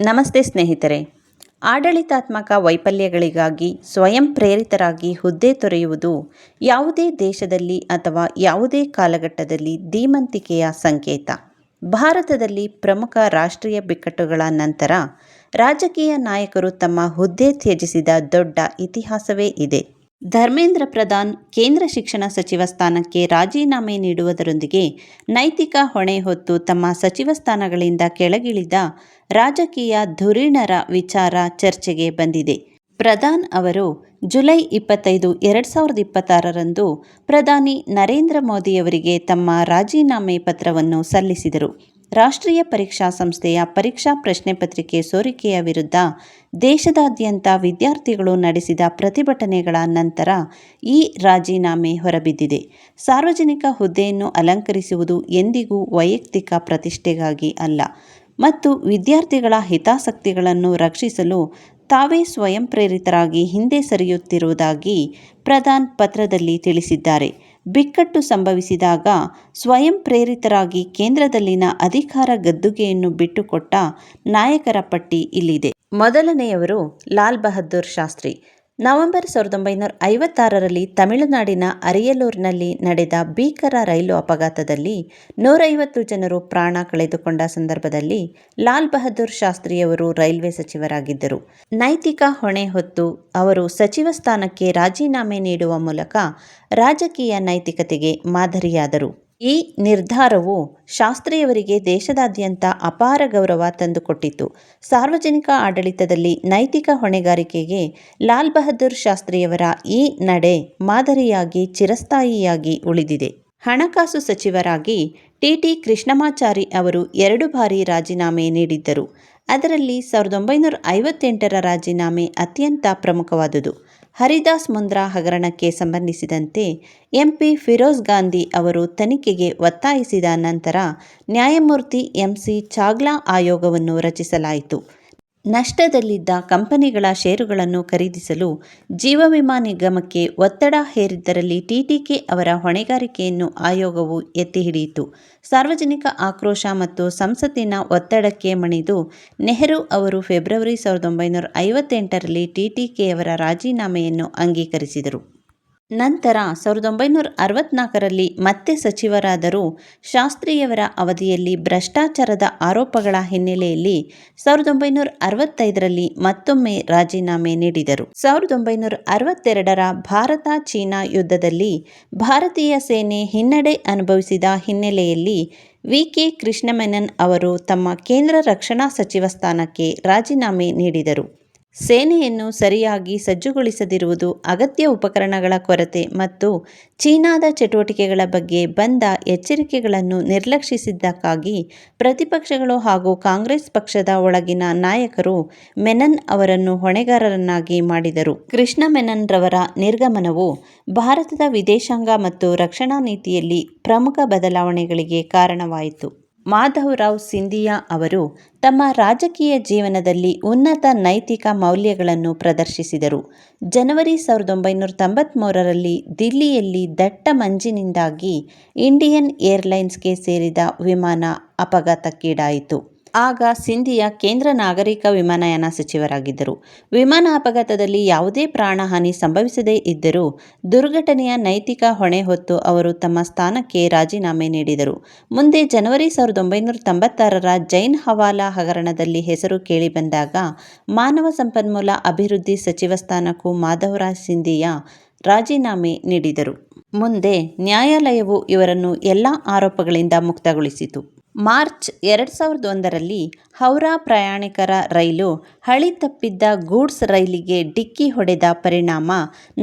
ನಮಸ್ತೆ ಸ್ನೇಹಿತರೆ. ಆಡಳಿತಾತ್ಮಕ ವೈಫಲ್ಯಗಳಿಗಾಗಿ ಸ್ವಯಂ ಪ್ರೇರಿತರಾಗಿ ಹುದ್ದೆ ತೊರೆಯುವುದು ಯಾವುದೇ ದೇಶದಲ್ಲಿ ಅಥವಾ ಯಾವುದೇ ಕಾಲಘಟ್ಟದಲ್ಲಿ ಧೀಮಂತಿಕೆಯ ಸಂಕೇತ. ಭಾರತದಲ್ಲಿ ಪ್ರಮುಖ ರಾಷ್ಟ್ರೀಯ ಬಿಕ್ಕಟ್ಟುಗಳ ನಂತರ ರಾಜಕೀಯ ನಾಯಕರು ತಮ್ಮ ಹುದ್ದೆ ತ್ಯಜಿಸಿದ ದೊಡ್ಡ ಇತಿಹಾಸವೇ ಇದೆ. ಧರ್ಮೇಂದ್ರ ಪ್ರಧಾನ್ ಕೇಂದ್ರ ಶಿಕ್ಷಣ ಸಚಿವ ಸ್ಥಾನಕ್ಕೆ ರಾಜೀನಾಮೆ ನೀಡುವುದರೊಂದಿಗೆ ನೈತಿಕ ಹೊಣೆ ಹೊತ್ತು ತಮ್ಮ ಸಚಿವ ಸ್ಥಾನಗಳಿಂದ ಕೆಳಗಿಳಿದ ರಾಜಕೀಯ ಧುರೀಣರ ವಿಚಾರ ಚರ್ಚೆಗೆ ಬಂದಿದೆ. ಪ್ರಧಾನ್ ಅವರು ಜುಲೈ 25, 2026ರಂದು ಪ್ರಧಾನಿ ನರೇಂದ್ರ ಮೋದಿಯವರಿಗೆ ತಮ್ಮ ರಾಜೀನಾಮೆ ಪತ್ರವನ್ನು ಸಲ್ಲಿಸಿದರು. ರಾಷ್ಟ್ರೀಯ ಪರೀಕ್ಷಾ ಸಂಸ್ಥೆಯ ಪರೀಕ್ಷಾ ಪ್ರಶ್ನೆ ಪತ್ರಿಕೆ ಸೋರಿಕೆಯ ವಿರುದ್ಧ ದೇಶದಾದ್ಯಂತ ವಿದ್ಯಾರ್ಥಿಗಳು ನಡೆಸಿದ ಪ್ರತಿಭಟನೆಗಳ ನಂತರ ಈ ರಾಜೀನಾಮೆ ಹೊರಬಿದ್ದಿದೆ. ಸಾರ್ವಜನಿಕ ಹುದ್ದೆಯನ್ನು ಅಲಂಕರಿಸುವುದು ಎಂದಿಗೂ ವೈಯಕ್ತಿಕ ಪ್ರತಿಷ್ಠೆಗಾಗಿ ಅಲ್ಲ ಮತ್ತು ವಿದ್ಯಾರ್ಥಿಗಳ ಹಿತಾಸಕ್ತಿಗಳನ್ನು ರಕ್ಷಿಸಲು ತಾವೇ ಸ್ವಯಂ ಪ್ರೇರಿತರಾಗಿ ಹಿಂದೆ ಸರಿಯುತ್ತಿರುವುದಾಗಿ ಪ್ರಧಾನ್ ಪತ್ರದಲ್ಲಿ ತಿಳಿಸಿದ್ದಾರೆ. ಬಿಕ್ಕಟ್ಟು ಸಂಭವಿಸಿದಾಗ ಸ್ವಯಂ ಪ್ರೇರಿತರಾಗಿ ಕೇಂದ್ರದಲ್ಲಿನ ಅಧಿಕಾರ ಗದ್ದುಗೆಯನ್ನು ಬಿಟ್ಟುಕೊಟ್ಟ ನಾಯಕರ ಪಟ್ಟಿ ಇಲ್ಲಿದೆ. ಮೊದಲನೆಯವರು ಲಾಲ್ ಬಹದ್ದೂರ್ ಶಾಸ್ತ್ರಿ. ನವೆಂಬರ್ 1956ರಲ್ಲಿ ತಮಿಳುನಾಡಿನ ಅರಿಯಲೂರಿನಲ್ಲಿ ನಡೆದ ಭೀಕರ ರೈಲು ಅಪಘಾತದಲ್ಲಿ 150 ಜನರು ಪ್ರಾಣ ಕಳೆದುಕೊಂಡ ಸಂದರ್ಭದಲ್ಲಿ ಲಾಲ್ ಬಹದ್ದೂರ್ ಶಾಸ್ತ್ರಿಯವರು ರೈಲ್ವೆ ಸಚಿವರಾಗಿದ್ದರು. ನೈತಿಕ ಹೊಣೆ ಹೊತ್ತು ಅವರು ಸಚಿವ ಸ್ಥಾನಕ್ಕೆ ರಾಜೀನಾಮೆ ನೀಡುವ ಮೂಲಕ ರಾಜಕೀಯ ನೈತಿಕತೆಗೆ ಮಾದರಿಯಾದರು. ಈ ನಿರ್ಧಾರವು ಶಾಸ್ತ್ರಿಯವರಿಗೆ ದೇಶದಾದ್ಯಂತ ಅಪಾರ ಗೌರವ ತಂದುಕೊಟ್ಟಿತು. ಸಾರ್ವಜನಿಕ ಆಡಳಿತದಲ್ಲಿ ನೈತಿಕ ಹೊಣೆಗಾರಿಕೆಗೆ ಲಾಲ್ ಬಹದ್ದೂರ್ ಶಾಸ್ತ್ರಿಯವರ ಈ ನಡೆ ಮಾದರಿಯಾಗಿ ಚಿರಸ್ಥಾಯಿಯಾಗಿ ಉಳಿದಿದೆ. ಹಣಕಾಸು ಸಚಿವರಾಗಿ ಟಿ ಕೃಷ್ಣಮಾಚಾರಿ ಅವರು 2 ಬಾರಿ ರಾಜೀನಾಮೆ ನೀಡಿದ್ದರು. ಅದರಲ್ಲಿ 1958ರ ರಾಜೀನಾಮೆ ಅತ್ಯಂತ ಪ್ರಮುಖವಾದುದು. ಹರಿದಾಸ್ ಮುಂದ್ರಾ ಹಗರಣಕ್ಕೆ ಸಂಬಂಧಿಸಿದಂತೆ ಎಂಪಿ ಫಿರೋಜ್ ಗಾಂಧಿ ಅವರು ತನಿಖೆಗೆ ಒತ್ತಾಯಿಸಿದ ನಂತರ ನ್ಯಾಯಮೂರ್ತಿ ಎಂಸಿ ಚಾಗ್ಲಾ ಆಯೋಗವನ್ನು ರಚಿಸಲಾಯಿತು. ನಷ್ಟದಲ್ಲಿದ್ದ ಕಂಪನಿಗಳ ಷೇರುಗಳನ್ನು ಖರೀದಿಸಲು ಜೀವ ವಿಮಾ ನಿಗಮಕ್ಕೆ ಒತ್ತಡ ಹೇರಿದ್ದರಲ್ಲಿ ಟಿಟಿಕೆ ಅವರ ಹೊಣೆಗಾರಿಕೆಯನ್ನು ಆಯೋಗವು ಎತ್ತಿಹಿಡಿಯಿತು. ಸಾರ್ವಜನಿಕ ಆಕ್ರೋಶ ಮತ್ತು ಸಂಸತ್ತಿನ ಒತ್ತಡಕ್ಕೆ ಮಣಿದು ನೆಹರು ಅವರು ಫೆಬ್ರವರಿ 1958ರಲ್ಲಿ ಟಿಟಿಕೆಯವರ ರಾಜೀನಾಮೆಯನ್ನು ಅಂಗೀಕರಿಸಿದರು. ನಂತರ 1964ರಲ್ಲಿ ಮತ್ತೆ ಸಚಿವರಾದರೂ ಶಾಸ್ತ್ರಿಯವರ ಅವಧಿಯಲ್ಲಿ ಭ್ರಷ್ಟಾಚಾರದ ಆರೋಪಗಳ ಹಿನ್ನೆಲೆಯಲ್ಲಿ 1965ರಲ್ಲಿ ಮತ್ತೊಮ್ಮೆ ರಾಜೀನಾಮೆ ನೀಡಿದರು. 1962ರ ಭಾರತ-ಚೀನಾ ಯುದ್ಧದಲ್ಲಿ ಭಾರತೀಯ ಸೇನೆ ಹಿನ್ನಡೆ ಅನುಭವಿಸಿದ ಹಿನ್ನೆಲೆಯಲ್ಲಿ ವಿ.ಕೆ. ಕೃಷ್ಣಮೆನನ್ ಅವರು ತಮ್ಮ ಕೇಂದ್ರ ರಕ್ಷಣಾ ಸಚಿವ ಸ್ಥಾನಕ್ಕೆ ರಾಜೀನಾಮೆ ನೀಡಿದರು. ಸೇನೆಯನ್ನು ಸರಿಯಾಗಿ ಸಜ್ಜುಗೊಳಿಸದಿರುವುದು, ಅಗತ್ಯ ಉಪಕರಣಗಳ ಕೊರತೆ ಮತ್ತು ಚೀನಾದ ಚಟುವಟಿಕೆಗಳ ಬಗ್ಗೆ ಬಂದ ಎಚ್ಚರಿಕೆಗಳನ್ನು ನಿರ್ಲಕ್ಷಿಸಿದ್ದಕ್ಕಾಗಿ ಪ್ರತಿಪಕ್ಷಗಳು ಹಾಗೂ ಕಾಂಗ್ರೆಸ್ ಪಕ್ಷದ ಒಳಗಿನ ನಾಯಕರು ಮೆನನ್ ಅವರನ್ನು ಹೊಣೆಗಾರರನ್ನಾಗಿ ಮಾಡಿದರು. ಕೃಷ್ಣ ಮೆನನ್ ರವರ ನಿರ್ಗಮನವು ಭಾರತದ ವಿದೇಶಾಂಗ ಮತ್ತು ರಕ್ಷಣಾ ನೀತಿಯಲ್ಲಿ ಪ್ರಮುಖ ಬದಲಾವಣೆಗಳಿಗೆ ಕಾರಣವಾಯಿತು. ಮಾಧವರಾವ್ ಸಿಂಧಿಯಾ ಅವರು ತಮ್ಮ ರಾಜಕೀಯ ಜೀವನದಲ್ಲಿ ಉನ್ನತ ನೈತಿಕ ಮೌಲ್ಯಗಳನ್ನು ಪ್ರದರ್ಶಿಸಿದರು. ಜನವರಿ 1993ರಲ್ಲಿ ದಿಲ್ಲಿಯಲ್ಲಿ ದಟ್ಟ ಮಂಜಿನಿಂದಾಗಿ ಇಂಡಿಯನ್ ಏರ್ಲೈನ್ಸ್ಗೆ ಸೇರಿದ ವಿಮಾನ ಅಪಘಾತಕ್ಕೀಡಾಯಿತು. ಆಗ ಸಿಂಧಿಯಾ ಕೇಂದ್ರ ನಾಗರಿಕ ವಿಮಾನಯಾನ ಸಚಿವರಾಗಿದ್ದರು. ವಿಮಾನ ಅಪಘಾತದಲ್ಲಿ ಯಾವುದೇ ಪ್ರಾಣಹಾನಿ ಸಂಭವಿಸದೇ ಇದ್ದರೂ ದುರ್ಘಟನೆಯ ನೈತಿಕ ಹೊಣೆ ಹೊತ್ತು ಅವರು ತಮ್ಮ ಸ್ಥಾನಕ್ಕೆ ರಾಜೀನಾಮೆ ನೀಡಿದರು. ಮುಂದೆ ಜನವರಿ 1996ರ ಜೈನ್ ಹವಾಲಾ ಹಗರಣದಲ್ಲಿ ಹೆಸರು ಕೇಳಿಬಂದಾಗ ಮಾನವ ಸಂಪನ್ಮೂಲ ಅಭಿವೃದ್ಧಿ ಸಚಿವ ಸ್ಥಾನಕ್ಕೂ ಮಾಧವರಾವ್ ಸಿಂಧಿಯಾ ರಾಜೀನಾಮೆ ನೀಡಿದರು. ಮುಂದೆ ನ್ಯಾಯಾಲಯವು ಇವರನ್ನು ಎಲ್ಲ ಆರೋಪಗಳಿಂದ ಮುಕ್ತಗೊಳಿಸಿತು. ಮಾರ್ಚ್ 2001ರಲ್ಲಿ ಹೌರಾ ಪ್ರಯಾಣಿಕರ ರೈಲು ಹಳಿ ತಪ್ಪಿದ್ದ ಗೂಡ್ಸ್ ರೈಲಿಗೆ ಡಿಕ್ಕಿ ಹೊಡೆದ ಪರಿಣಾಮ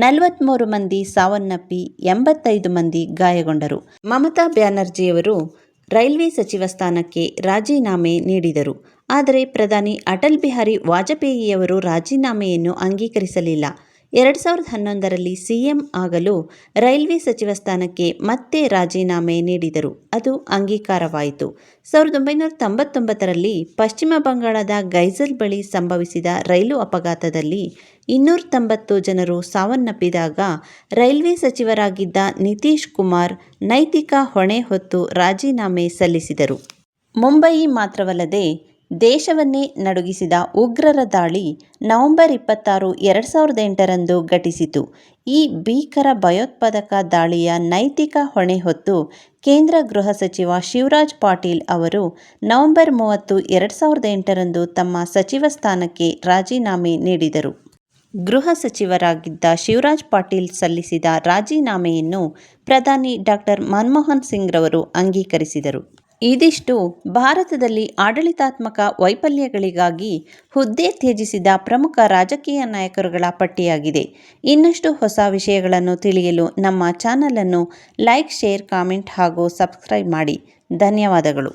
43 ಮಂದಿ ಸಾವನ್ನಪ್ಪಿ 85 ಮಂದಿ ಗಾಯಗೊಂಡರು. ಮಮತಾ ಬ್ಯಾನರ್ಜಿಯವರು ರೈಲ್ವೆ ಸಚಿವ ಸ್ಥಾನಕ್ಕೆ ರಾಜೀನಾಮೆ ನೀಡಿದರು. ಆದರೆ ಪ್ರಧಾನಿ ಅಟಲ್ ಬಿಹಾರಿ ವಾಜಪೇಯಿಯವರು ರಾಜೀನಾಮೆಯನ್ನು ಅಂಗೀಕರಿಸಲಿಲ್ಲ. 2011ರಲ್ಲಿ ಸಿಎಂ ಆಗಲು ರೈಲ್ವೆ ಸಚಿವ ಸ್ಥಾನಕ್ಕೆ ಮತ್ತೆ ರಾಜೀನಾಮೆ ನೀಡಿದರು. ಅದು ಅಂಗೀಕಾರವಾಯಿತು. 1999ರಲ್ಲಿ ಪಶ್ಚಿಮ ಬಂಗಾಳದ ಗೈಜಲ್ ಬಳಿ ಸಂಭವಿಸಿದ ರೈಲು ಅಪಘಾತದಲ್ಲಿ 290 ಜನರು ಸಾವನ್ನಪ್ಪಿದಾಗ ರೈಲ್ವೆ ಸಚಿವರಾಗಿದ್ದ ನಿತೀಶ್ ಕುಮಾರ್ ನೈತಿಕ ಹೊಣೆ ಹೊತ್ತು ರಾಜೀನಾಮೆ ಸಲ್ಲಿಸಿದರು. ಮುಂಬಯಿ ಮಾತ್ರವಲ್ಲದೆ ದೇಶವನ್ನೇ ನಡುಗಿಸಿದ ಉಗ್ರರ ದಾಳಿ ನವೆಂಬರ್ 26, 2008ರಂದು ಘಟಿಸಿತು. ಈ ಭೀಕರ ಭಯೋತ್ಪಾದಕ ದಾಳಿಯ ನೈತಿಕ ಹೊಣೆ ಹೊತ್ತು ಕೇಂದ್ರ ಗೃಹ ಸಚಿವ ಶಿವರಾಜ್ ಪಾಟೀಲ್ ಅವರು ನವೆಂಬರ್ 30, 2008ರಂದು ತಮ್ಮ ಸಚಿವ ಸ್ಥಾನಕ್ಕೆ ರಾಜೀನಾಮೆ ನೀಡಿದರು. ಗೃಹ ಸಚಿವರಾಗಿದ್ದ ಶಿವರಾಜ್ ಪಾಟೀಲ್ ಸಲ್ಲಿಸಿದ ರಾಜೀನಾಮೆಯನ್ನು ಪ್ರಧಾನಿ ಡಾ. ಮನಮೋಹನ್ ಸಿಂಗ್ರವರು ಅಂಗೀಕರಿಸಿದರು. ಇದಿಷ್ಟು ಭಾರತದಲ್ಲಿ ಆಡಳಿತಾತ್ಮಕ ವೈಫಲ್ಯಗಳಿಗಾಗಿ ಹುದ್ದೆ ತ್ಯಜಿಸಿದ ಪ್ರಮುಖ ರಾಜಕೀಯ ನಾಯಕರುಗಳ ಪಟ್ಟಿಯಾಗಿದೆ. ಇನ್ನಷ್ಟು ಹೊಸ ವಿಷಯಗಳನ್ನು ತಿಳಿಯಲು ನಮ್ಮ ಚಾನಲನ್ನು ಲೈಕ್, ಶೇರ್, ಕಾಮೆಂಟ್ ಹಾಗೂ ಸಬ್ಸ್ಕ್ರೈಬ್ ಮಾಡಿ. ಧನ್ಯವಾದಗಳು.